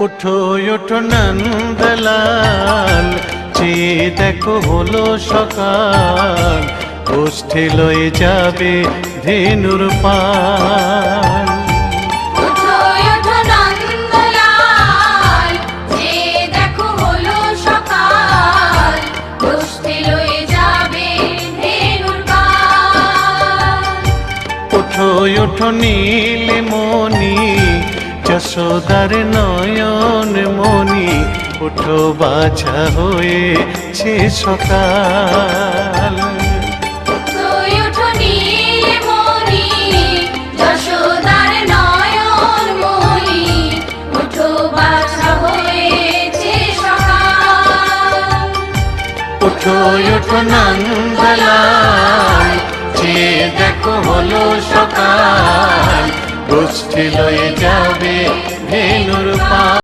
ওঠো ওঠো নন্দলাল, চেয়ে দেখো হলো সকাল, গোষ্ঠী লয়ে যাবে ধেনুর পাল। ওঠো ওঠো নন্দলাল, চেয়ে দেখো হলো সকাল, গোষ্ঠী লয়ে যাবে ধেনুর পাল। ওঠো ওঠো নীলমণি, যশোদার নয়ন মণি, ওঠো বাছা হয়েছে সকাল। ওঠো ওঠো নীলমণি, যশোদার নয়ন মণি, ওঠো বাছা হয়েছে সকাল। ওঠো ওঠো নন্দলাল, চেয়ে দেখো হলো সকাল, গোষ্ঠী লয়ে যাবে ধেনুর পাল।